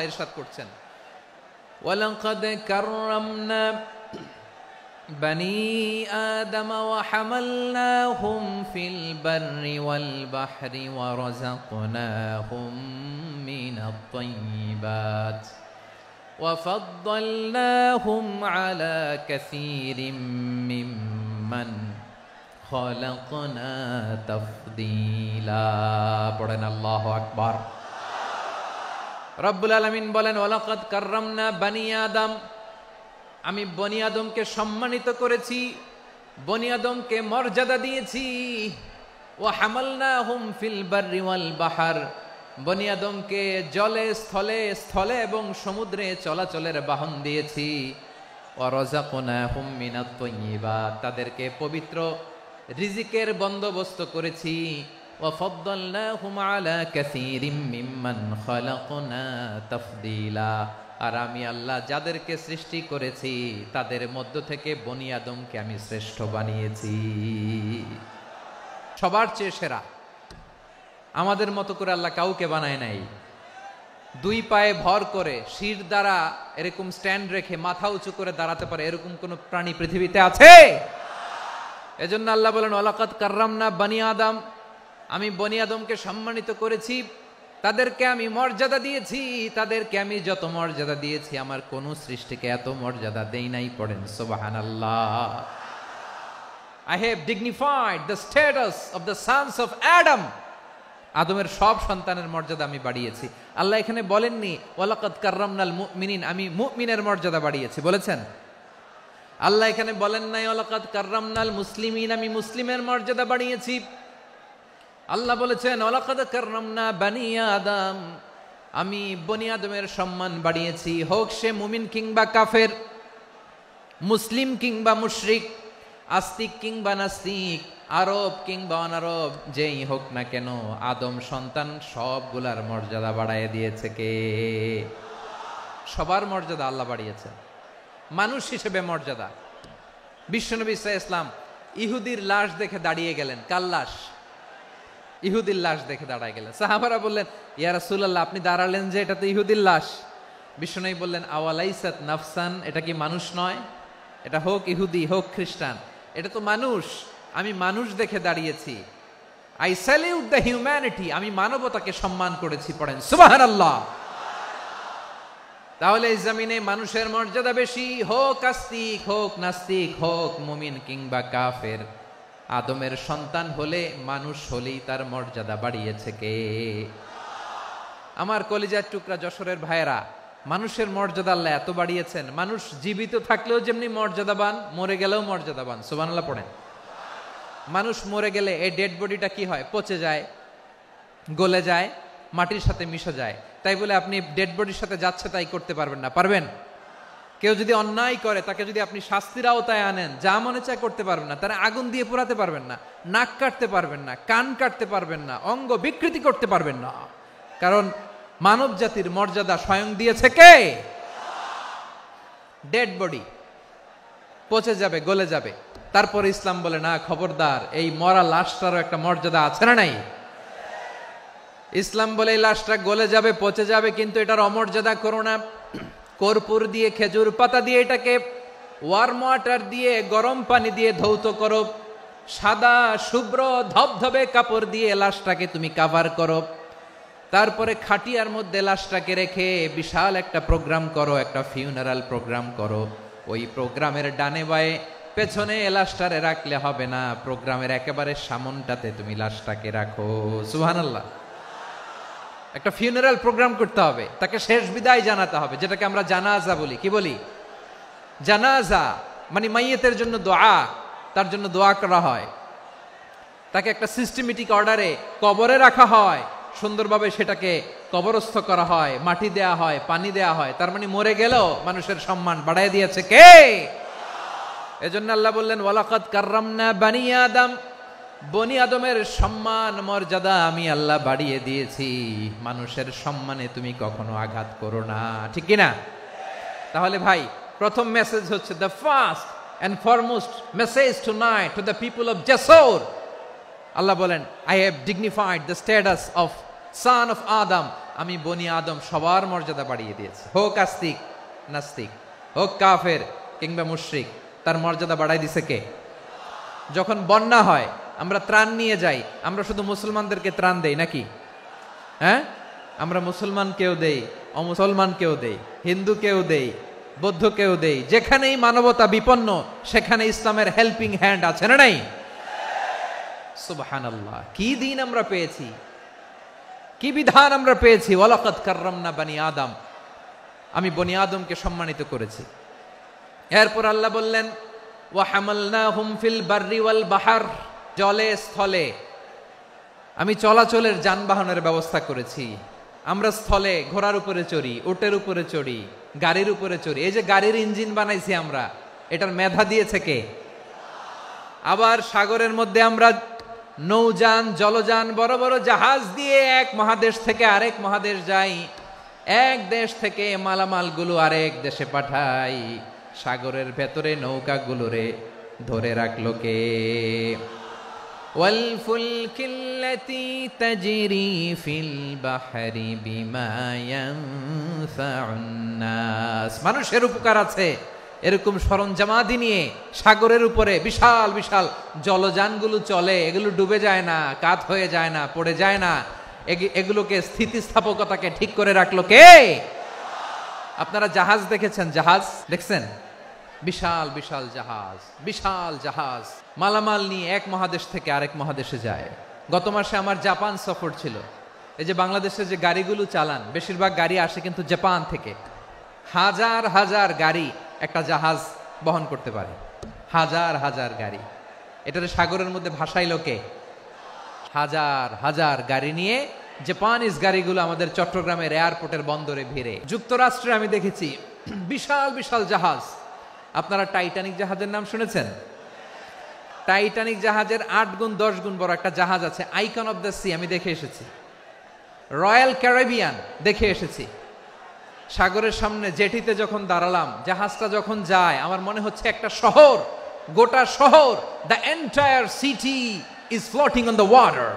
ইরশাদ করছেন ওয়ালাকাদ কাররামনা বনি আদম ওয়া হামালনাহুম ফিল বাররি ওয়াল বাহরি ওয়া রাযাকনাহুম মিনাত তাইয়্যিবাত ওয়া ফাদ্দালনাহুম আলা কাসীরিম মিম্মান খালাকনা তাফদীলা। পড়েন আল্লাহু আকবার। রব্বুল আলামিন বলেন ওয়ালাকাদ কাররামনা বনি আদম, আমি বনি আদমকে সম্মানিত করেছি, বনি আদমকে মর্যাদা দিয়েছি। ওয়া হামালনাহুম ফিল বাররি ওয়াল বাহর, বনি আদমকে জলে স্থলে স্থলে এবং সমুদ্রে চলাচলের বাহন দিয়েছি। ওয়া রাযাকনাহুম মিনাত তাইয়্যিবাত, তাদেরকে পবিত্র রিজিকের বন্দোবস্ত করেছি। وَفَضَّلْنَاهُمْ عَلَى كَثِيرٍ مِّمَّنْ خَلَقْنَا تَفْضِيلًا, আর আমি আল্লাহ যাদেরকে সৃষ্টি করেছি তাদের মধ্য থেকে বনি আদমকে আমি শ্রেষ্ঠ বানিয়েছি, সবার চেয়ে সেরা। আমাদের মতো করে আল্লাহ কাউকে বানায় নাই। দুই পায়ে ভর করে শির দ্বারা এরকম স্ট্যান্ড রেখে মাথা উঁচু করে দাঁড়াতে পারে এরকম কোন প্রাণী পৃথিবীতে আছে? এজন্য আল্লাহ বলেন ওয়ালাকাদ কাররামনা বনি আদম, আমি বনি আদমকে সম্মানিত করেছি, তাদেরকে আমি মর্যাদা দিয়েছি। তাদেরকে আমি যত মর্যাদা দিয়েছি আমার কোন সৃষ্টিকে এত মর্যাদা দেই নাই। পড়েন সুবহানাল্লাহ। I have dignified the status of the sons of Adam, আদমের সব সন্তানের মর্যাদা আমি বাড়িয়েছি। আল্লাহ এখানে বলেননি ওয়ালাকাদ কাররামনাল মুমিনিন, আমি মুমিনের মর্যাদা বাড়িয়েছি, বলেছেন? আল্লাহ এখানে বলেন নাই ওয়ালাকাদ কাররামনাল মুসলিমিন, আমি মুসলিমের মর্যাদা বাড়িয়েছি। আল্লাহ বলেছেন ওয়ালাকাদ কাররামনা বনি আদম, আমি বনি আদমের সম্মান বাড়িয়েছি। হোক সে মুমিন কিংবা কাফের, মুসলিম কিংবা মুশরিক, আস্তিক কিংবা নাস্তিক, আরব কিংবা অনারব, যেই হোক না কেন আদম সন্তান সবগুলার মর্যাদা বাড়ায় দিয়েছে কে? সবার মর্যাদা আল্লাহ বাড়িয়েছে। মানুষ হিসেবে মর্যাদা। বিশ্বনবী সাল্লাল্লাহু আলাইহি ওয়াসাল্লাম ইহুদির লাশ দেখে দাঁড়িয়ে গেলেন। কার লাশ? ইহুদির লাশ দেখে দাঁড়ায় গেলেন। সাহাবারা বললেন ইয়া রাসূলুল্লাহ, আপনি দাঁড়ালেন যে, এটা তো ইহুদির লাশ। বিশ্বনবী বললেন আওয়ালাইসাত নাফসান, এটা কি মানুষ নয়? এটা হোক ইহুদি হোক খ্রিস্টান, এটা তো মানুষ। আমি মানুষ দেখে দাঁড়িয়েছি। আই স্যালিউট দ্য হিউম্যানিটি, আমি মানবতাকে সম্মান করেছি। পড়েন সুবহানাল্লাহ। তাহলে এই জমিনে মানুষের মর্যাদা বেশি, হোক আস্তিক হোক নাস্তিক হোক মুমিন কিংবা কাফের। আদমের সন্তান হলে মানুষ হলেই তার মর্যাদা বাড়িয়েছে কে? আমার কলিজার টুকরা যশোরের ভাইয়েরা, মানুষের মর্যাদা আল্লাহ এত বাড়িয়েছেন, মানুষ জীবিত থাকলেও যেমনি মর্যাদাবান, মরে গেলেও মর্যাদাবান। সুবহানাল্লাহ পড়েন। মানুষ মরে গেলে এই ডেড বডিটা কি হয়? পচে যায়, গলে যায়, মাটির সাথে মিশে যায়। তাই বলে আপনি ডেড বডির সাথে যাচ্ছে তাই করতে পারবেন না। পারবেন? কেউ যদি অন্যায় করে তাকে যদি আপনি শাস্তির আওতায় আনেন, যা মনে চায় করতে পারবেন না। তারা আগুন দিয়ে পোড়াতে পারবেন না, নাক কাটতে পারবেন না, কান কাটতে পারবেন না, অঙ্গ বিকৃতি করতে পারবেন না। কারণ মানব জাতির মর্যাদা স্বয়ং দিয়েছে কে? ডেড বডি পচে যাবে, গলে যাবে। তারপরে ইসলাম বলে না, খবরদার, এই মরা লাশটারও একটা মর্যাদা আছে না নাই? ইসলাম বলে এই লাশটা গলে যাবে, পচে যাবে, কিন্তু এটার অমর্যাদা করো না। কর্পূর দিয়ে, খেজুর পাতা দিয়ে এটাকে ওয়ার্ম ওয়াটার দিয়ে, গরম পানি দিয়ে ধৌত করো। সাদা শুভ্র ধবধবে কাপড় দিয়ে লাশটাকে তুমি কাভার করো। তারপরে খাটিয়ার মধ্যে লাশটাকে রেখে বিশাল একটা প্রোগ্রাম করো, একটা ফিউনারাল প্রোগ্রাম করো। ওই প্রোগ্রামের ডানে বায়ে পেছনে লাশটারে রাখলে হবে না, প্রোগ্রামের একেবারে সামনটাতে তুমি লাশটাকে রাখো। সুবহানাল্লাহ। একটা ফিউনারাল প্রোগ্রাম করতে হবে, তাকে শেষ বিদায় জানাতে হবে, যেটাকে আমরা জানাজা বলি। কি বলি? জানাজা মানে মাইয়েতের জন্য দোয়া, তার জন্য দোয়া করা হয়। তাকে একটা সিস্টেমেটিক অর্ডারে কবরে রাখা হয়, সুন্দরভাবে সেটাকে কবরস্থ করা হয়, মাটি দেয়া হয়, পানি দেয়া হয়। তার মানে মরে গেলেও মানুষের সম্মান বাড়ায় দিয়েছে কে? এজন্য আল্লাহ বললেন ওয়ালাকাদ কাররামনা বনি আদম, বনি আদমের সম্মান মর্যাদা আমি আল্লাহ বাড়িয়ে দিয়েছি। মানুষের সম্মানে তুমি কখনো আঘাত করো না, ঠিক কিনা? তাহলে ভাই, প্রথম মেসেজ হচ্ছে, the first and foremost message tonight to the people of Jashore. আল্লাহ বলেন I have dignified the status of son of Adam, আমি বনি আদম সবার মর্যাদা বাড়িয়ে দিয়েছি। হোক আস্তিক নাস্তিক, হোক কাফের কিংবা মুশরিক, তার মর্যাদা বাড়াই দিছে কে? যখন বন্যা হয় আমরা ত্রাণ নিয়ে যাই, আমরা শুধু মুসলমানদেরকে ত্রাণ দেই নাকি? হ্যাঁ, আমরা মুসলমানকেও দেই, অমুসলমানকেও দেই, হিন্দুকেও দেই, বৌদ্ধকেও দেই। যেখানেই মানবতা বিপন্ন সেখানে ইসলামের হেল্পিং হ্যান্ড আছে না নাই? সুবহানাল্লাহ, কি দিন আমরা পেয়েছি, কি বিধান আমরা পেয়েছি। ওয়ালাকাদ কাররামনা বনি আদম, আমি বনি আদমকে সম্মানিত করেছি। এরপর আল্লাহ বললেন ওয়া হামালনাহুম ফিল বাররি ওয়াল বাহর, জলে স্থলে আমি চলাচলের যানবাহনের ব্যবস্থা করেছি। আমরা স্থলে ঘোড়ার উপরে চড়ি, উটের উপরে চড়ি, গাড়ির উপরে চড়ি। এই যে গাড়ির ইঞ্জিন বানাইছি আমরা, এটার মেধা দিয়েছে কে? আবার সাগরের মধ্যে আমরা নৌযান, জলযান, বড় বড় জাহাজ দিয়ে এক মহাদেশ থেকে আরেক মহাদেশ যাই, এক দেশ থেকে মালামালগুলো আরেক দেশে পাঠাই। সাগরের ভেতরে নৌকাগুলোরে ধরে রাখলো কে? ওয়াল ফুলকিল্লাতী তাজরি ফিল বাহরি বিমা ইয়ানফাউন নাস, মানুষের উপকার আছে এরকম সরঞ্জামাদি নিয়ে সাগরের উপরে বিশাল বিশাল জলযানগুলো চলে। এগুলো ডুবে যায় না, কাত হয়ে যায় না, পড়ে যায় না। এগুলোকে স্থিতিস্থাপকতাকে ঠিক করে রাখলো কে? আপনারা জাহাজ দেখেছেন? জাহাজ দেখছেন? বিশাল বিশাল জাহাজ, বিশাল জাহাজ মালামাল নিয়ে এক মহাদেশ থেকে আরেক মহাদেশে যায়। গত মাসে আমার জাপান সফর ছিল। এই যে বাংলাদেশে যে গাড়িগুলো চালান, বেশিরভাগ গাড়ি আসে কিন্তু জাপান থেকে। হাজার হাজার গাড়ি একটা জাহাজ বহন করতে পারে, হাজার হাজার গাড়ি। এটাতে সাগরের মধ্যে ভাসাইলো কে? হাজার হাজার গাড়ি নিয়ে জাপানিজ গাড়িগুলো আমাদের চট্টগ্রামের এয়ারপোর্টের বন্দরে ভিড়ে। যুক্তরাষ্ট্রে আমি দেখেছি বিশাল বিশাল জাহাজ। আপনারা টাইটানিক জাহাজের নাম শুনেছেন? টাইটানিক জাহাজের 8 গুণ 10 গুণ বড় একটা জাহাজ আছে, আইকন অফ দ্য সি, আমি দেখে এসেছি। রয়্যাল ক্যারিবিয়ান দেখে এসেছি। সাগরের সামনে জেটিতে যখন দাঁড়ালাম, জাহাজটা যখন যায়, আমার মনে হচ্ছে একটা শহর, গোটা শহর, the entire city is floating on the water.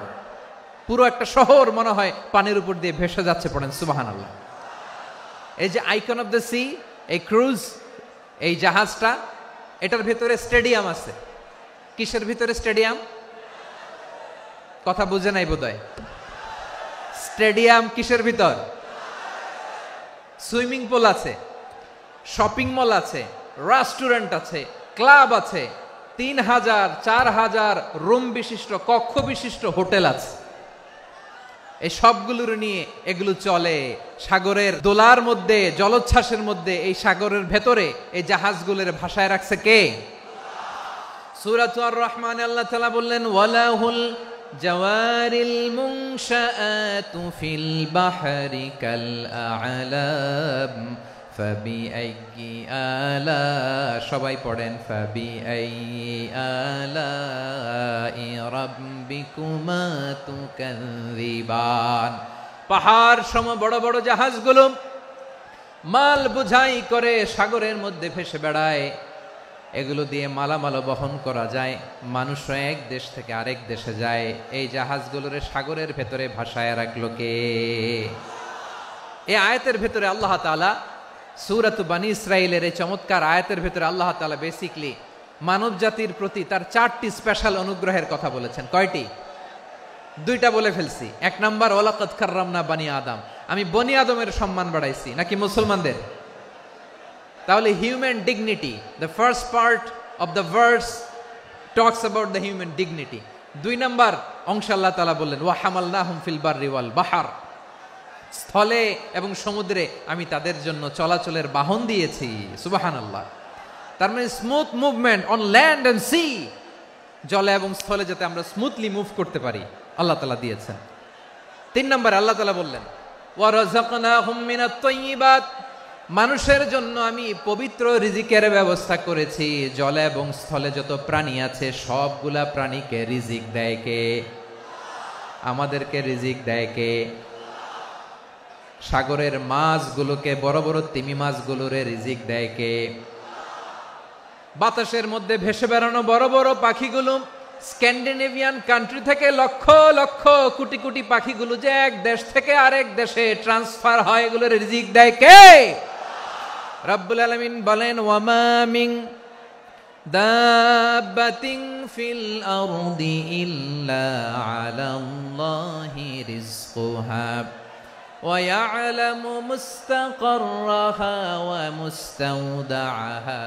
পুরো একটা শহর মনে হয় পানির উপর দিয়ে ভেসে যাচ্ছে। পড়েন সুবহানাল্লাহ। এই যে আইকন অফ দ্য সি, এই ক্রুজ, এই জাহাজটা, এটার ভিতরে স্টেডিয়াম আছে। কিসের ভিতরে স্টেডিয়াম? কথা বুঝে নাই বোধহয়। স্টেডিয়াম কিসের ভিতর? সুইমিং পুল আছে, শপিং মল আছে, রেস্টুরেন্ট আছে, ক্লাব আছে, 3000 4000 রুম বিশিষ্ট, কক্ষ বিশিষ্ট হোটেল আছে। এই সবগুলোর নিয়ে এগুলো চলে সাগরের দোলার মধ্যে, জলোচ্ছ্বাসের মধ্যে। এই সাগরের ভেতরে এই জাহাজগুলোর ভাষায় রাখছে কে? সূরাতুর আর রহমানে আল্লাহ তাআলা বললেন ওয়ালাহুল জাওয়ারিল মুনশাআতু ফিল বাহরি কাল আ'লাম ফাবিআইয়ি আলা, সবাই পড়েন ফাবিআইয়ি আলাই রাব্বিকুমা তুকাযিবান। পাহাড় সম বড় বড় জাহাজগুলো মাল বোঝাই করে সাগরের মধ্যে ভেসে বেড়ায়। এগুলো দিয়ে মালামাল বহন করা যায়, মানুষও এক দেশ থেকে আরেক দেশে যায়। এই জাহাজগুলোর সাগরের ভেতরে ভাসায় রাখলো কে? এই আয়াতের ভেতরে আল্লাহ তাআলা সূরাত বনী ইসরাঈলের এই চমৎকার আয়াতের ভেতরে আল্লাহ তাআলা বেসিক্যালি মানব জাতির প্রতি তার 4টি স্পেশাল অনুগ্রহের কথা বলেছেন। কয়টি? 2টা বলে ফেলছি। 1 নাম্বার ওয়ালাকাদ কাররামনা বনি আদম, আমি বনি আদমের সম্মান বাড়াইছি, নাকি মুসলমানদের? তাহলে human dignity, the first part of the verse talks about the human dignity. 2 number অংশ আল্লাহ তাআলা বললেন ওয়া হামালনাহুম ফিল বাররি ওয়াল বাহর, স্থলে এবং সমুদ্রে আমি তাদের জন্য চলাচলের বাহন দিয়েছি। সুবহানাল্লাহ। তার মানে smooth movement on land and sea, জলে এবং স্থলে যাতে আমরা স্মুথলি মুভ করতে পারি আল্লাহ তাআলা দিয়েছেন। 3 নম্বরে আল্লাহ তাআলা বললেন ওয়া রাযাকনাহুম মিনাত তাইয়্যিবাত, মানুষের জন্য আমি পবিত্র রিজিকের ব্যবস্থা করেছি। জলে এবং স্থলে যত প্রাণী আছে সবগুলা প্রাণীকে রিজিক দেয় কে? আমাদেরকে রিজিক দেয় কে? সাগরের মাছগুলোকে, বড় বড় তিমি মাছগুলোরে রিজিক দেয় কে? বাতাসের মধ্যে ভেসে বেড়ানো বড় বড় পাখিগুলো স্ক্যান্ডিনেভিয়ান কান্ট্রি থেকে লক্ষ লক্ষ কোটি কোটি পাখিগুলো যে এক দেশ থেকে আরেক দেশে ট্রান্সফার হয়, এগুলোর রিজিক দেয় কে? রব্বুল আলামিন বলেন, ওয়ামা মিন দাব্বাতিন ফিল আরদি ইল্লা আলাল্লাহি রিজকুহা ওয়া ইয়ালামু মুস্তাকাররাহা ওয়া মুস্তাওদাআহা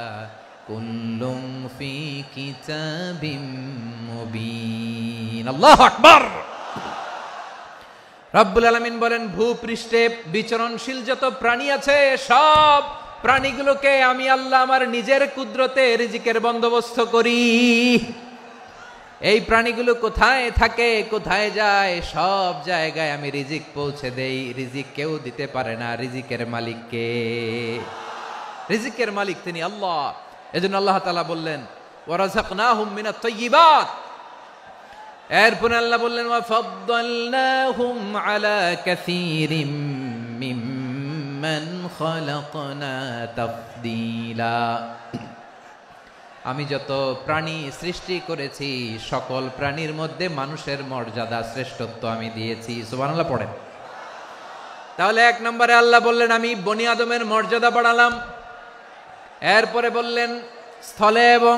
কুল্লুম ফি কিতাবিম মুবিন। আল্লাহু আকবার। রব্বুল আলামিন বলেন, ভূপৃষ্ঠে বিচরণশীল যত প্রাণী আছে সব প্রাণীগুলোকে আমি আল্লাহ আমার নিজের কুদরতে রিজিকের বন্দোবস্ত করি। এই প্রাণীগুলো কোথায় থাকে, কোথায় যায়, সব জায়গায় আমি রিজিক পৌঁছে দেই। রিজিক কেউ দিতে পারে না, রিজিকের মালিক কে? রিজিকের মালিক তিনি আল্লাহ। এজন্য আল্লাহ তাআলা বললেন, ওয়ারাযাকনাহুম মিনাত তাইয়্যিবাত। এরপর আল্লাহ বললেন, ওয়া ফাদ্দালনাহুম আলা কাসীরিম মিম্মান খালাকনা তাফদীলা। আমি যত প্রাণী সৃষ্টি করেছি সকল প্রাণীর মধ্যে মানুষের মর্যাদা শ্রেষ্ঠত্ব আমি দিয়েছি। সুবহানাল্লাহ পড়েন। তাহলে এক নম্বরে আল্লাহ বললেন আমি বনি আদমের মর্যাদা বাড়ালাম। এরপরে বললেন স্থলে এবং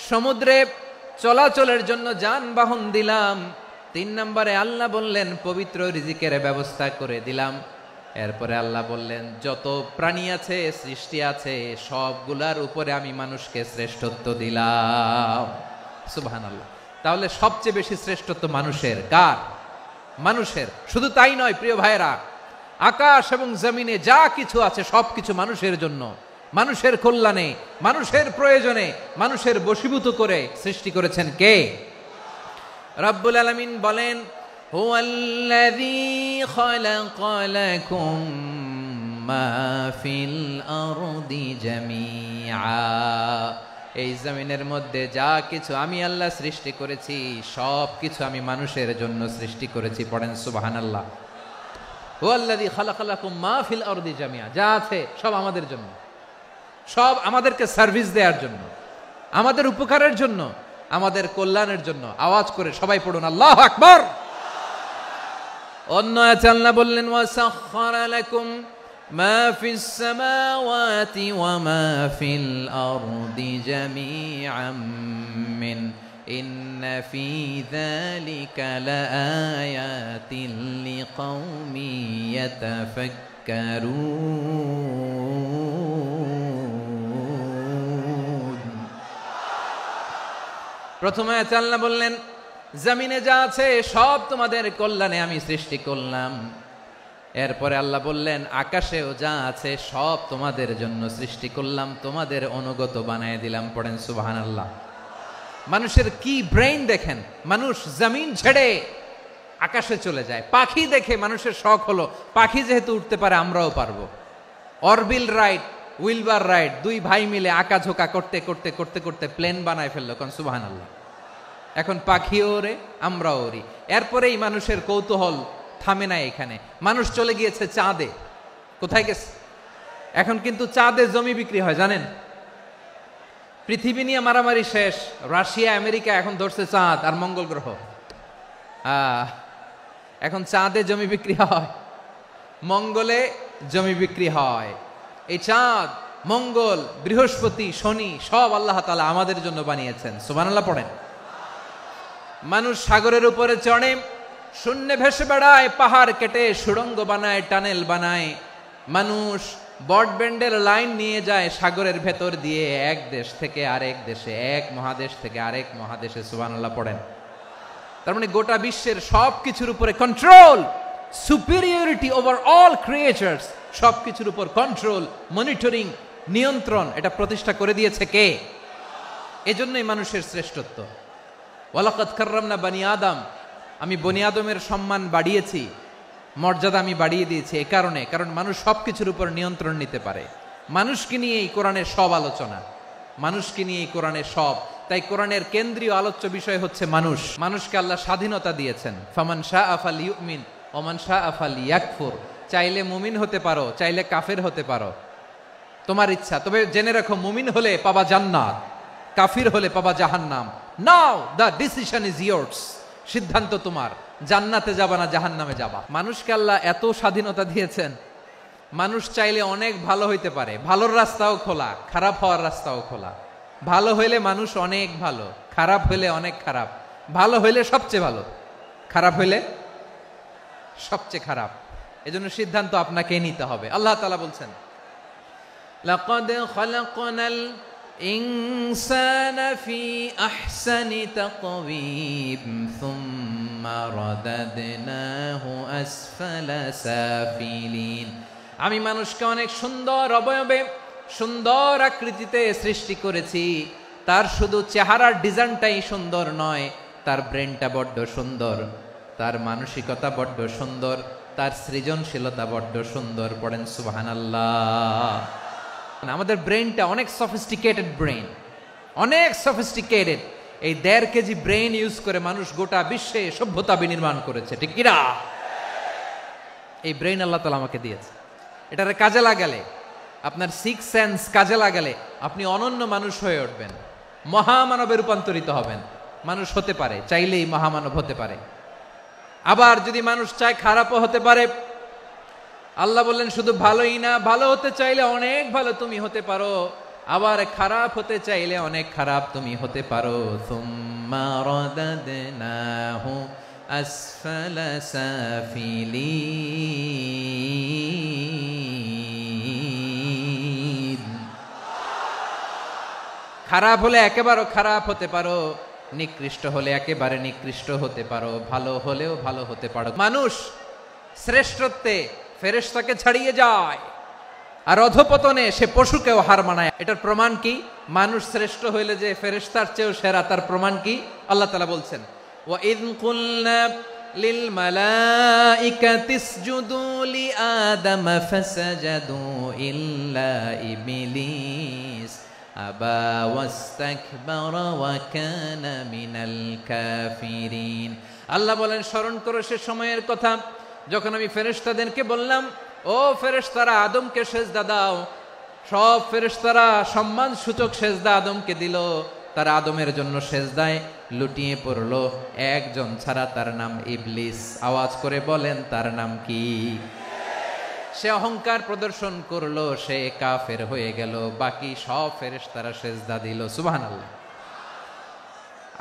সমুদ্রে চলাচলের জন্য যানবাহন দিলাম। 3 নম্বরে আল্লাহ বললেন পবিত্র রিজিকের ব্যবস্থা করে দিলাম। এরপরে আল্লাহ বললেন যত প্রাণী আছে, সৃষ্টি আছে, সবগুলার উপরে আমি মানুষকে শ্রেষ্ঠত্ব দিলাম। সুবহানাল্লাহ। তাহলে সবচেয়ে বেশি শ্রেষ্ঠত্ব মানুষের। কার? মানুষের। শুধু তাই নয় প্রিয় ভাইরা, আকাশ এবং জমিনে যা কিছু আছে সবকিছু মানুষের জন্য, মানুষের কল্যাণে, মানুষের প্রয়োজনে, মানুষের বশীভূত করে সৃষ্টি করেছেন কে? রব্বুল আলামিন বলেন, হুয়াল্লাযী খালাকা লাকুম মা ফিল আরদি জামিআ। এই জমিনের মধ্যে যা কিছু আমি আল্লাহ সৃষ্টি করেছি সব কিছু আমি মানুষের জন্য সৃষ্টি করেছি। পড়েন সুবহানাল্লাহ। হুয়াল্লাযী খালাকা লাকুম মা ফিল আরদি জামিআ। যা আছে সব আমাদের জন্য, সব আমাদেরকে সার্ভিস দেওয়ার জন্য, আমাদের উপকারের জন্য, আমাদের কল্যাণের জন্য। আওয়াজ করে সবাই পড়ুন আল্লাহু আকবার। অন্য আয়াতে আল্লাহ বললেন, ওয়াসাখখারা লাকুম মা ফিস সামাওয়াতি ওয়া মা ফিল আরদি জামিআম মিন ইন্না ফি যালিকা লাআয়াতিন লিকাউমিন ইয়াতাফাক্কারুন। প্রথমে আয়াতে আল্লাহ বললেন জমিনে যা আছে সব তোমাদের কল্যাণে আমি সৃষ্টি করলাম। এরপরে আল্লাহ বললেন আকাশেও যা আছে সব তোমাদের জন্য সৃষ্টি করলাম, তোমাদের অনুগত বানায় দিলাম। পড়েন সুবহানাল্লাহ। মানুষের কি ব্রেইন দেখেন, মানুষ জমিন ছেড়ে আকাশে চলে যায়। পাখি দেখে মানুষের শখ হলো পাখি যেহেতু উঠতে পারে আমরাও পারবো। অরবিল রাইট, উইলবার রাইট, 2 ভাই মিলে আঁকাঝোঁকা করতে করতে করতে করতে প্লেন বানায় ফেললো। কোন সুবহানাল্লাহ। এখন পাখিও ওরে, আমরাও ওরি। এরপরেই মানুষের কৌতূহল থামে না এখানে। মানুষ চলে গিয়েছে চাঁদে। কোথায় গেছে? এখন কিন্তু চাঁদে জমি বিক্রি হয় জানেন। পৃথিবী নিয়ে মারামারি শেষ। রাশিয়া আমেরিকা এখন ধরছে চাঁদ আর মঙ্গল গ্রহ। এখন চাঁদে জমি বিক্রি হয়, মঙ্গলে জমি বিক্রি হয়। এই চাঁদ, মঙ্গল, বৃহস্পতি, শনি সব আল্লাহ তাআলা আমাদের জন্য বানিয়েছেন। সুবহানাল্লাহ পড়েন। মানুষ সাগরের উপরে চড়ে, শূন্যে ভেসে বেড়ায়, পাহাড় কেটে সুড়ঙ্গ বানায়, টানেল বানায়। মানুষ ব্রডব্যান্ডের লাইন নিয়ে যায় সাগরের ভেতর দিয়ে, এক দেশ থেকে আরেক দেশে, এক মহাদেশ থেকে আরেক মহাদেশে। সুবহানাল্লাহ পড়েন। তার মানে গোটা বিশ্বের সব কিছুর উপরে control, superiority over all creatures, সব কিছুর উপর কন্ট্রোল, মনিটরিং, নিয়ন্ত্রণ, এটা প্রতিষ্ঠা করে দিয়েছে কে? এজন্যই মানুষের শ্রেষ্ঠত্ব। ওয়ালাকাদ কাররামনা বানি আদম। আমি বনি আদমের সম্মান বাড়িয়েছি, মর্যাদা আমি বাড়িয়ে দিয়েছি এই কারণে, কারণ মানুষ সবকিছুর উপর নিয়ন্ত্রণ নিতে পারে। মানুষকে নিয়ে এই কোরআনের সব আলোচনা, মানুষকে নিয়ে এই কোরআনের সব। তাই কোরআনের কেন্দ্রীয় আলোচ্য বিষয় হচ্ছে মানুষ। মানুষকে আল্লাহ স্বাধীনতা দিয়েছেন। ফামান শাআ ফালইউমিন ওয়া মান শাআ ফালইয়াকফুর। চাইলে মুমিন হতে পারো, চাইলে কাফের হতে পারো, তোমার ইচ্ছা। তবে জেনে রাখো মুমিন হলে পাবা জান্নাত, কাফির হলে পাবা জাহান্নাম। নাও দ্য ডিসিশন ইজ ইয়ার্স, সিদ্ধান্ত তোমার, জান্নাতে যাবা না জাহান্নামে যাবা। মানুষকে আল্লাহ এত স্বাধীনতা দিয়েছেন, মানুষ চাইলে অনেক ভালো হইতে পারে। ভালোর রাস্তাও খোলা, খারাপ হওয়ার রাস্তাও খোলা। ভালো হইলে মানুষ অনেক ভালো, খারাপ হইলে অনেক খারাপ। ভালো হইলে সবচেয়ে ভালো, খারাপ হইলে সবচেয়ে খারাপ। এজন্য সিদ্ধান্ত আপনাকে নিতে হবে। আল্লাহ তাআলা বলছেন, লাকাদ খালাকনাল ইনসানা ফি আহসানি তাকওয়িম সুম্মা রাদাদনাহু আসফালা সাফিলিন। আমি মানুষকে অনেক সুন্দর অবয়বে, সুন্দর আকৃতিতে সৃষ্টি করেছি। তার শুধু চেহারার ডিজাইনটাই সুন্দর নয়, তার ব্রেনটা বড্ড সুন্দর, তার মানসিকতা বড্ড সুন্দর, তার সৃজনশীলতা বড্ড সুন্দর। পড়েন সুবহানাল্লাহ। আমাদের ব্রেনটা অনেক সফিস্টিকেটেড ব্রেন, অনেক সফিস্টিকেটেড। এই 1.5 কেজি ব্রেন ইউজ করে মানুষ গোটা বিশ্বে সভ্যতা বিনির্মাণ করেছে, ঠিক কিনা? এই ব্রেন আল্লাহ তাআলা আমাকে দিয়েছে। এটারে কাজে লাগালে, আপনার 6 সেন্স কাজে লাগালে আপনি অনন্য মানুষ হয়ে উঠবেন, মহামানবে রূপান্তরিত হবেন। মানুষ হতে পারে, চাইলেই মহামানব হতে পারে। আবার যদি মানুষ চায় খারাপও হতে পারে। আল্লাহ বললেন শুধু ভালোই না, ভালো হতে চাইলে অনেক ভালো তুমি হতে পারো, আবার খারাপ হতে চাইলে অনেক খারাপ তুমি হতে পারো। সুম্মা রাদাদনাহু আসফালা সাফিলিন। খারাপ হলে একেবারে খারাপ হতে পারো, নিকৃষ্ট হলে একেবারে নিকৃষ্ট হতে পারো, ভালো হলেও ভালো হতে পারো। মানুষ শ্রেষ্ঠত্বে ফেরেশতাকে ছাড়িয়ে যায়, আর অধপতনে সে পশুকেও হার মানায়। এটার প্রমাণ কি? মানুষ শ্রেষ্ঠ হইলে যে ফেরেশতার চেয়েও সেরা, তার প্রমাণ কি? আল্লাহ তাআলা বলছেন, ওয়া ইয কুলনা লিল মালাইকাতি ইসজুদু লি আদম ফাসাজাদু ইল্লা ইবলিস আবা ওয়াস্তাকবারা ওয়া কানা মিনাল কাফিরিন। আল্লাহ বলেন, স্মরণ করো সে সময়ের কথা যখন আমি ফেরেশতাদেরকে বললাম, ও ফেরেশতারা আদমকে সেজদা দাও। সব ফেরেশতারা সম্মান সূচক সেজদা আদমকে দিল। তারা আদমের জন্য সেজদায় লুটিয়ে পড়লো, একজন ছাড়া, তার নাম ইবলিস। আওয়াজ করে বলেন, তার নাম কি? সে অহংকার প্রদর্শন করলো, সে কাফের হয়ে গেল। বাকি সব ফেরেশতারা সেজদা দিল। সুবহানাল্লাহ।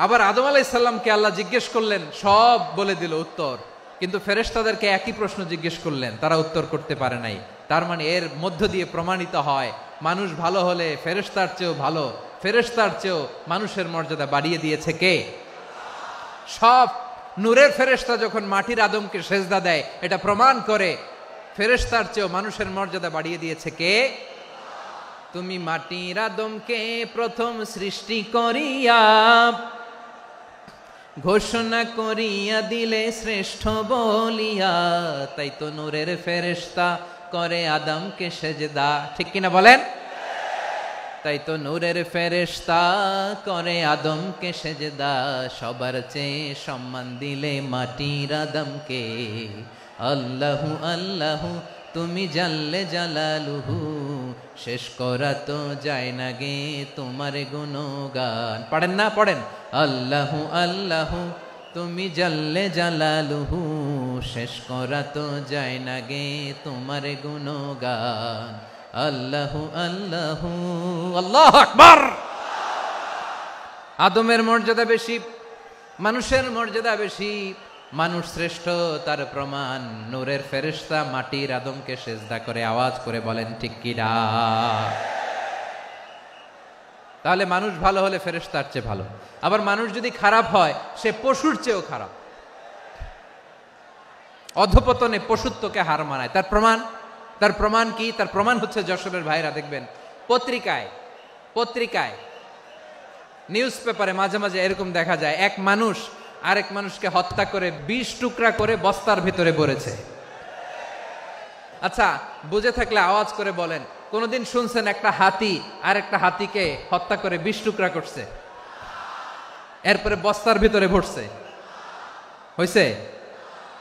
আবার আদম আলাইহিস সালামকে আল্লাহ জিজ্ঞেস করলেন, সব বলে দিল উত্তর, কিন্তু ফেরেশতাদেরকে একই প্রশ্ন জিজ্ঞেস করলেন, তারা উত্তর করতে পারে নাই। তার মানে এর মধ্য দিয়ে প্রমাণিত হয়, মানুষ ভালো হলে ফেরেশতার চেয়েও ভালো, ফেরেশতার চেয়েও মানুষের মর্যাদা বাড়িয়ে দিয়েছে কে? সব নূরের ফেরেশতা যখন মাটির আদমকে সেজদা দেয়, এটা প্রমাণ করে ফেরেশতার চেয়েও মানুষের মর্যাদা বাড়িয়ে দিয়েছে কে? তুমি মাটির আদমকে প্রথম সৃষ্টি করিয়া ঘোষণা করিয়া দিলে শ্রেষ্ঠ বলিয়া, তাই তো নূরের ফেরেশতা করে আদমকে সেজদা। ঠিক কিনা বলেন? তাই তো নূরের ফেরেশতা করে আদমকে সেজদা। সবার চেয়ে সম্মান দিলে মাটির আদমকে। আল্লাহু আল্লাহু তুমি জাল্লে জালালুহু, শেষ করা তো যায় না গে তোমার গুণগান। পড়েন না? পড়েন। আল্লাহু আল্লাহু তুমি জাল্লে জালালুহু, শেষ করা তো যায় না গে তোমার গুণগান। আল্লাহু আল্লাহু। আল্লাহু আকবার। আদমের মর্যাদা বেশি, মানুষের মর্যাদা বেশি। মানুষ শ্রেষ্ঠ, তার প্রমাণ নূরের ফেরেশতা মাটির আদমকে সেজদা করে। আওয়াজ করে বলেন ঠিক কিনা? তাহলে মানুষ ভালো হলে ফেরেশতার চেয়ে ভালো। আবার মানুষ যদি খারাপ হয়, সে পশুর চেয়েও খারাপ। অধপতনে পশুত্বকে হার মানায়। তার প্রমাণ? তার প্রমাণ কি? তার প্রমাণ হচ্ছে, যশোরের ভাইরা দেখবেন পত্রিকায় নিউজ পেপারে মাঝে মাঝে এরকম দেখা যায়, এক মানুষ আরেক মানুষকে হত্যা করে 20 টুকরা করে বস্তার ভিতরে ভরেছে। আচ্ছা, বুঝে থাকলে আওয়াজ করে বলেন, কোনদিন শুনছেন একটা হাতি আর একটা হাতিকে হত্যা করে 20 টুকরা করছে, এরপরে বস্তার ভিতরে ভরছে? হইছে?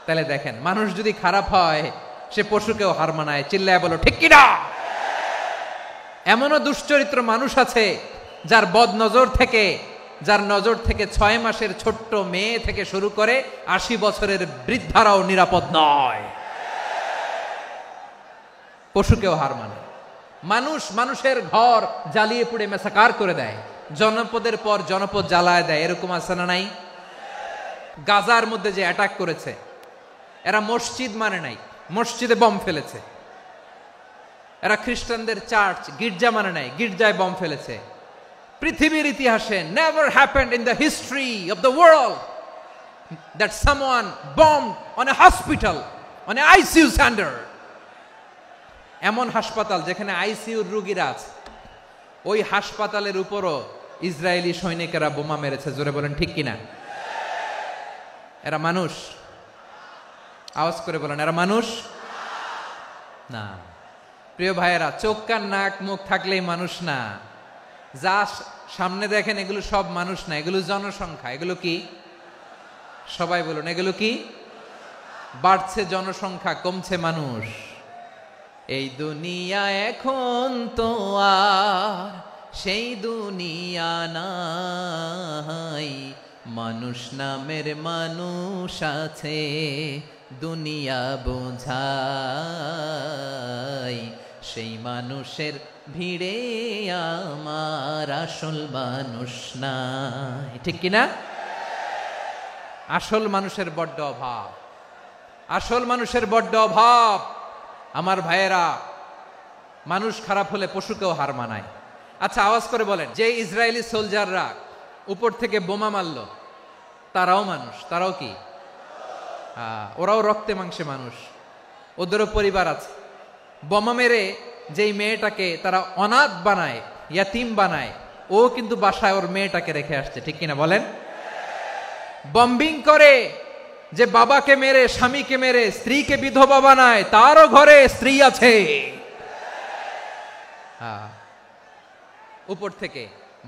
তাহলে দেখেন, মানুষ যদি খারাপ হয় সে পশুকেও হার মানায়। চিল্লায় বলো ঠিক কিনা? এমনও দুশ্চরিত্র মানুষ আছে যার নজর থেকে 6 মাসের ছোট্ট মেয়ে থেকে শুরু করে 80 বছরের বৃদ্ধারাও নিরাপদ নয়। পশুকেও হার মানে। মানুষের ঘর জ্বালিয়ে পুড়ে মেসাকার করে দেয়, জনপদের পর জনপদ জ্বালায় দেয়, এরকম আছে না নাই? গাজার মধ্যে যে অ্যাটাক করেছে, এরা মসজিদ মানে নাই, মসজিদে বম ফেলেছে। এরা খ্রিস্টানদের চার্চ গির্জা মানে নাই, গির্জায় বম ফেলেছে। পৃথিবীর ইতিহাসে never happened in the history of the world that someone bombed on a hospital, on a ICU center. এমন হাসপাতাল যেখানে আইসিইউর রোগীরা আছে, ওই হাসপাতালের উপরও ইসরায়েলি সৈনিকেরা বোমা মেরেছে। জোরে বলেন ঠিক কিনা? এরা মানুষ? আওয়াজ করে বলেন, এরা মানুষ না। প্রিয় ভাইয়েরা, চোখ কান নাক মুখ থাকলেই মানুষ না। যা সামনে দেখেন এগুলো সব মানুষ না, এগুলো জনসংখ্যা। এগুলো কি? সবাই বলুন, এগুলো কি? বাড়ছে জনসংখ্যা, কমছে মানুষ। এই দুনিয়া এখন তো আর সেই দুনিয়া নাই, মানুষ নামের মানুষ আছে দুনিয়া বোঝাই, সেই মানুষের ভিড়ে আমার আসল মানুষ নাই। ঠিক কিনা? আসল মানুষের বড্ড অভাব, আসল মানুষের বড্ড অভাব। আমার ভাইয়েরা, মানুষ খারাপ হলে পশুকেও হার মানায়। আচ্ছা, আওয়াজ করে বলেন, যে ইসরায়েলি সোলজাররা উপর থেকে বোমা মারল, তারাও মানুষ? তারাও কি? ওরাও রক্তে মাংসে মানুষ, ওদেরও পরিবার আছে। বোমা মেরে যেই মেয়েটাকে তারা অনাথ বানায়, ইয়াতিম বানায়, ও কিন্তু বাসায় ওর মেয়েটাকে রেখে আসছে। ঠিক কিনা বলেন? বম্বিং করে যে বাবাকে মেরে, স্বামীকে মেরে স্ত্রীকে বিধবা বানায়, তারও ঘরে স্ত্রী আছে। উপর থেকে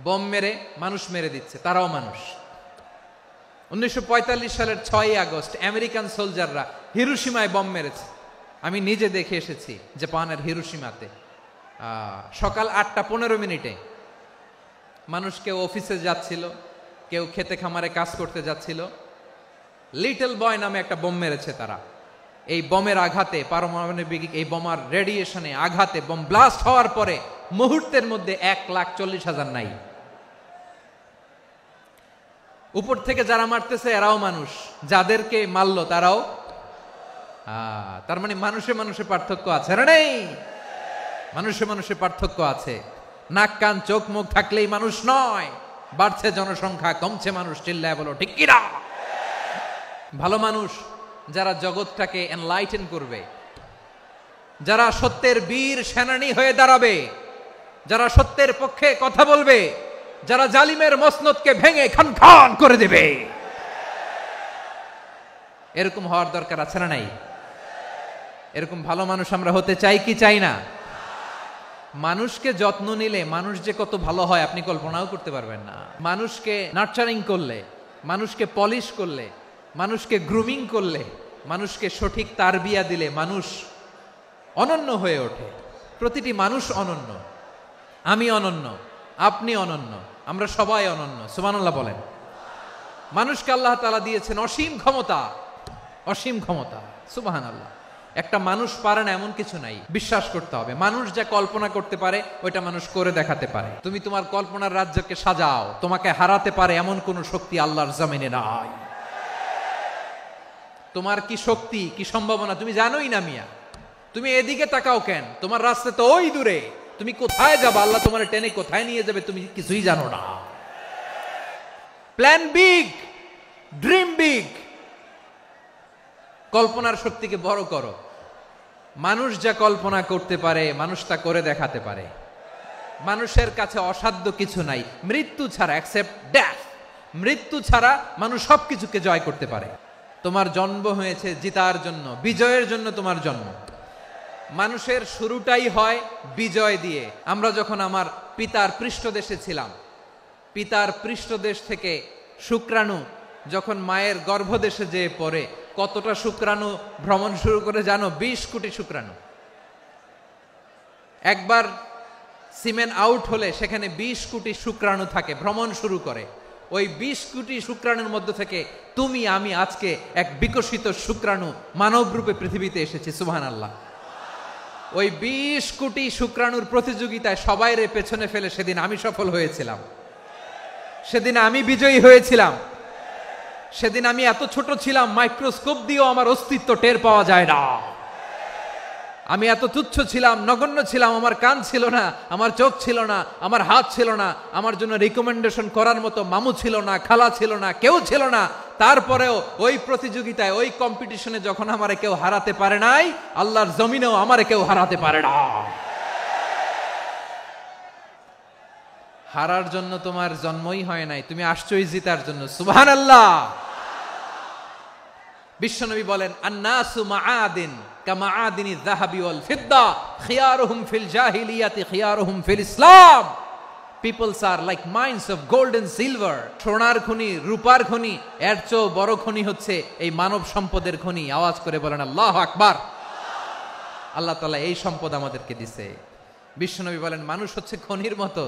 বম মেরে মানুষ মেরে দিচ্ছে, তারাও মানুষ। 1945 সালের 6 আগস্ট আমেরিকান সোলজাররা হিরোশিমায় বম মেরেছে। আমি নিজে দেখে এসেছি জাপানের হিরোশিমাতে। সকাল 8:15 মানুষ কেউ অফিসে যাচ্ছিল, কেউ খেতে খামারে কাজ করতে যাচ্ছিল। লিটল বয় নামে একটা বোম মেরেছে তারা। এই বোমের আঘাতে, পারমাণবিক এই বোমার রেডিয়েশনে আঘাতে, বোম ব্লাস্ট হওয়ার পরে মুহূর্তের মধ্যে 1,40,000 নাই। উপর থেকে যারা মারতেছে এরাও মানুষ, যাদেরকে মারলো তারাও। তার মানে মানুষে মানুষে পার্থক্য আছে না? নেই? মানুষে মানুষে পার্থক্য আছে। নাক কান চোখ মুখ থাকলেই মানুষ নয়। বাড়ছে জনসংখ্যা, কমছে মানুষ। চিল্লায় বলো ঠিক কিনা? ভালো মানুষ যারা জগৎটাকে এনলাইটেন করবে, যারা সত্যের বীর সেনানী হয়ে দাঁড়াবে, যারা সত্যের পক্ষে কথা বলবে, যারা জালিমের মসনদকে ভেঙে খান খান করে দেবে, এরকম হওয়ার দরকার আছে না নাই? এরকম ভালো মানুষ আমরা হতে চাই কি চাই না? মানুষকে যত্ন নিলে মানুষ যে কত ভালো হয় আপনি কল্পনাও করতে পারবেন না। মানুষকে নার্চারিং করলে, মানুষকে পলিশ করলে, মানুষকে গ্রুমিং করলে, মানুষকে সঠিক তারবিয়া দিলে মানুষ অনন্য হয়ে ওঠে। প্রতিটি মানুষ অনন্য। আমি অনন্য, আপনি অনন্য, আমরা সবাই অনন্য। সুবহানাল্লাহ বলেন। মানুষকে আল্লাহ তাআলা দিয়েছেন অসীম ক্ষমতা, অসীম ক্ষমতা। সুবহানাল্লাহ। একটা মানুষ পারে না এমন কিছু নাই, বিশ্বাস করতে হবে। মানুষ যা কল্পনা করতে পারে ওইটা মানুষ করে দেখাতে পারে। তুমি তোমার কল্পনার রাজ্যকে সাজাও, তোমাকে হারাতে পারে এমন কোন শক্তি আল্লাহর জমিনে নাই। তোমার কি শক্তি, কি সম্ভাবনা তুমি জানোই না মিয়া। তুমি এদিকে তাকাও কেন? তোমার রাস্তা তো ওই দূরে। তুমি কোথায় যাবে, আল্লাহ তোমার টেনে কোথায় নিয়ে যাবে তুমি কিছুই জানো না। Plan big, dream big. কল্পনার শক্তিকে বড় করো। মানুষ যা কল্পনা করতে পারে মানুষ তা করে দেখাতে পারে। মানুষের কাছে অসাধ্য কিছু নাই মৃত্যু ছাড়া, এক্সেপ্ট ডেথ। মৃত্যু ছাড়া মানুষ সবকিছুকে জয় করতে পারে। তোমার জন্ম হয়েছে জিতার জন্য, বিজয়ের জন্য তোমার জন্ম। মানুষের শুরুটাই হয় বিজয় দিয়ে। আমরা যখন আমার পিতার পৃষ্ঠদেশে ছিলাম, পিতার পৃষ্ঠদেশ থেকে শুক্রাণু যখন মায়ের গর্ভদেশে যেয়ে পড়ে, কতটা শুক্রাণু ভ্রমণ শুরু করে জানো? 20 কোটি শুক্রাণু। একবার সিমেন আউট হলে সেখানে 20 কোটি শুক্রাণু থাকে, ভ্রমণ শুরু করে। ওই 20 কোটি শুক্রাণুর মধ্যে থেকে তুমি আমি আজকে এক বিকশিত শুক্রাণু মানব রূপে পৃথিবীতে এসেছি। সুবহানাল্লাহ। ওই 20 কোটি শুক্রাণুর প্রতিযোগিতায় সবাইরে পেছনে ফেলে সেদিন আমি সফল হয়েছিলাম, সেদিন আমি বিজয়ী হয়েছিলাম। সেদিন আমি এত ছোট ছিলাম, মাইক্রোস্কোপ দিয়েও আমার অস্তিত্ব টের পাওয়া যায় না। আমি এত তুচ্ছ ছিলাম, নগণ্য ছিলাম, আমার কান ছিল না, আমার চোখ ছিল না, আমার হাত ছিল না, আমার জন্য রিকমেন্ডেশন করার মতো মামু ছিল না, খালা ছিল না, কেউ ছিল না। তারপরেও ওই প্রতিযোগিতায়, ওই কম্পিটিশনে যখন আমারে কেউ হারাতে পারে নাই, আল্লাহর জমিনেও আমারে কেউ হারাতে পারে না। হারার জন্য তোমার জন্মই হয় নাই, তুমি আসছোই জিতার জন্য। সুবহানাল্লাহ। বিশ্বনবী বলেন, আন্নাসু মাআদিন কামাআদিনিজ যাহাবি ওয়াল ফিদ্দা খিয়ারুহুম ফিল জাহিলিয়াতি খিয়ারুহুম ফিল ইসলাম। Peoples are like mines of gold and silver. সোনার খনি, রূপার খনি, এর চেয়েও বড় খনি হচ্ছে এই মানব সম্পদের খনি। আওয়াজ করে বলেন আল্লাহু আকবার। আল্লাহ তাআলা এই সম্পদ আমাদেরকে দিয়েছে। বিশ্বনবী বলেন, মানুষ হচ্ছে খনির মতো।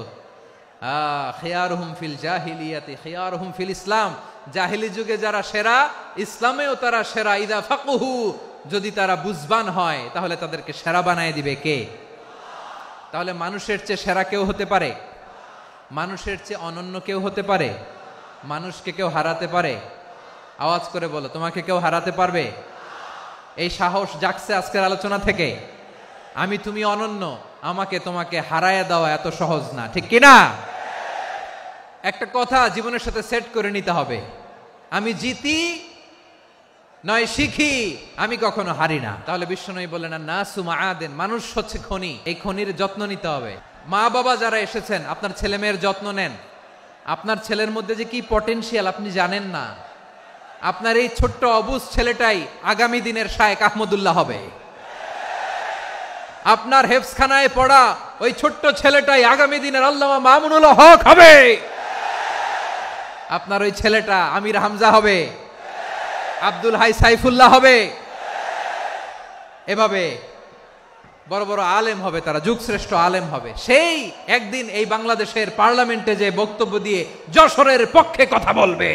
খিয়ারুহুম ফিল জাহিলিয়াতি খিয়ারুহুম ফিল ইসলাম। জাহিলি যুগে যারা সেরা, ইসলামেও তারা সেরা। ইদা ফাকুহু, যদি তারা বুঝবান হয় তাহলে তাদেরকে সেরা বানায় দিবে কে? তাহলে মানুষের চেয়ে সেরা কেউ হতে পারে? মানুষের চেয়ে অনন্য কেউ হতে পারে? মানুষকে কেউ হারাতে পারে? আওয়াজ করে বলো, তোমাকে কেউ হারাতে পারবে? এই সাহস জাগছে আজকের আলোচনা থেকে। আমি তুমি অনন্য, আমাকে তোমাকে হারায়া দেওয়া এত সহজ না, ঠিক কিনা? একটা কথা জীবনের সাথে সেট করে নিতে হবে, আমি জিতি নয় শিখি, আমি কখনো হারি না। তাহলে বিশ্বনবী বললেন, নাসু মাআদিন, মানুষ হচ্ছে খনি, এই খনির যত্ন নিতে হবে। মা বাবা যারা এসেছেন, আপনার ছেলে মেয়ের যত্ন নেন। আপনার ছেলের মধ্যে যে কি পটেনশিয়াল আপনি জানেন না। আপনার এই ছোট্ট অবুজ ছেলেটাই আগামী দিনের শায়েখ আহমদুল্লাহ হবে। আপনার হেফজখানায় পড়া ওই ছোট্ট ছেলেটাই আগামী দিনের আল্লামা মামুনুল হক হবে। আপনার ওই ছেলেটা আমির হামজা হবে, আব্দুল হাই সাইফুল্লাহ হবে। এভাবে বড় বড় আলেম হবে, তারা যুগশ্রেষ্ঠ আলেম হবে। সেই একদিন এই বাংলাদেশের পার্লামেন্টে যে বক্তব্য দিয়ে যশোরের পক্ষে কথা বলবে।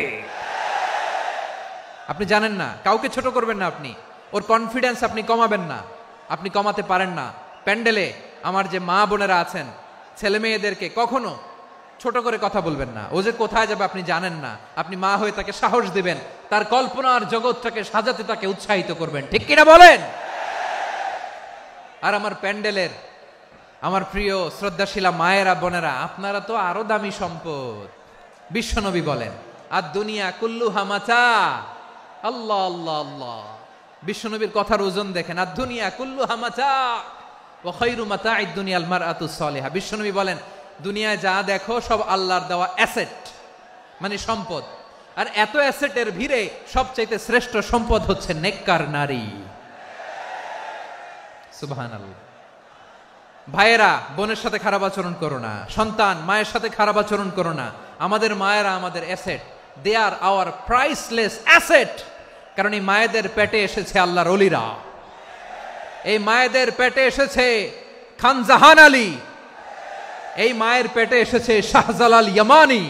আপনি জানেন না, কাউকে ছোট করবেন না, আপনি ওর কনফিডেন্স আপনি কমাবেন না, আপনি কমাতে পারেন না। প্যান্ডেলে আমার যে মা বোনেরা আছেন, ছেলে মেয়েদেরকে কখনো ছোট করে কথা বলবেন না। ও যে কোথায় যাবে আপনি জানেন না, আপনি মা হয়ে তাকে সাহস দিবেন, তার কল্পনার জগৎটাকে সাজাতে তাকে উৎসাহিত করবেন, ঠিক কিনা বলেন? আর আমার প্যান্ডেলের আমার প্রিয় শ্রদ্ধাশীলা মায়েরা বোনেরা, আপনারা তো আরো দামি সম্পদ। বিশ্বনবী বলেন, আর দুনিয়া কুল্লুহা মাতা। আল্লাহ আল্লাহ আল্লাহ। বিশ্বনবীর কথার ওজন দেখেন, আর দুনিয়া কুল্লুহা মাতা ওয়া খায়রু মাতা'আদ দুনিয়াল মারআতুস সালিহা। বিশ্বনবী বলেন, দুনিয়ায় যা দেখো সব আল্লাহর দেওয়া অ্যাসেট, মানে সম্পদ। আর এত অ্যাসেটের ভিড়ে সবচাইতে শ্রেষ্ঠ সম্পদ হচ্ছে নেককার নারী। সুবহানাল্লাহ। ভাইয়েরা বোনের সাথে খারাপ আচরণ করো না, সন্তান মায়ের সাথে খারাপ আচরণ করো না। আমাদের মায়েরা আমাদের asset, they are our priceless asset. কারণ এই মায়েদের পেটে এসেছে আল্লাহর ওলিরা, এই মায়েদের পেটে এসেছে খান জাহান আলী, এই মায়ের পেটে এসেছে শাহজালাল ইয়ামানি,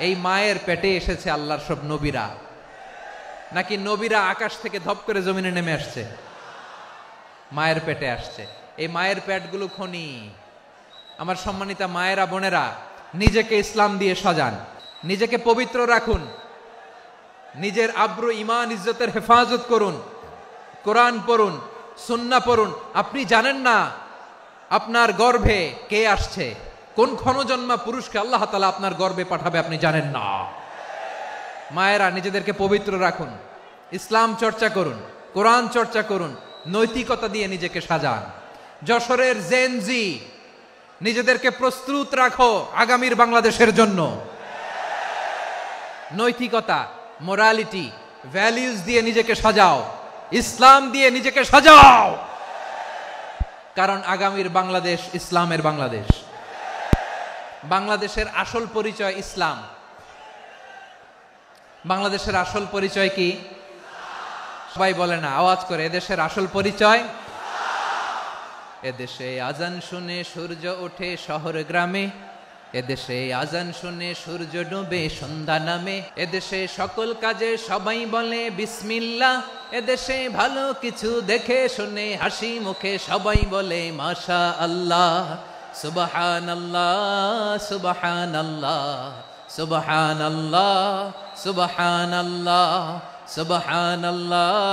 এই মায়ের পেটে এসেছে আল্লাহর সব নবীরা। নাকি নবীরা আকাশ থেকে ধপ করে জমিনে নেমে আসছে? মায়ের পেটে আসছে। এই মায়ের পেটগুলো খনি। আমার সম্মানিতা মায়েরা বোনেরা, নিজেকে ইসলাম দিয়ে সাজান, নিজেকে পবিত্র রাখুন, নিজের আব্রু ঈমান ইজ্জতের হেফাজত করুন, কোরআন পড়ুন, সুন্নাহ পড়ুন। আপনি জানেন না আপনার গর্ভে কে আসছে, কোন ক্ষণজন্মা পুরুষকে আল্লাহ তাআলা আপনার গর্ভে পাঠাবে, আপনি জানেন না। মায়েরা নিজেদেরকে পবিত্র রাখুন, ইসলাম চর্চা করুন, কোরআন চর্চা করুন, নৈতিকতা দিয়ে নিজেকে সাজান। যশোরের জেনজি, নিজেদেরকে প্রস্তুত রাখো আগামীর বাংলাদেশের জন্য। নৈতিকতা, মোরালিটি, ভ্যালিউজ দিয়ে নিজেকে সাজাও, ইসলাম দিয়ে নিজেকে সাজাও। কারণ আগামীর বাংলাদেশ ইসলামের বাংলাদেশ। বাংলাদেশের আসল পরিচয় ইসলাম। বাংলাদেশের আসল পরিচয় কি? সবাই বলে না, আওয়াজ করে, এদেশের আসল পরিচয়, এদেশে আজান শুনে সূর্য ওঠে শহর গ্রামে, এদেশে আজান শুনে সূর্য ডুবে সন্ধ্যা নামে, এদেশে সকল কাজে সবাই বলে বিসমিল্লাহ, এদেশে ভালো কিছু দেখে শুনে হাসি মুখে সবাই বলে মাশা আল্লাহ। সুবহানাল্লাহ সুবহানাল্লাহ সুবহানাল্লাহ সুবহানাল্লাহ সুবহানাল্লাহ।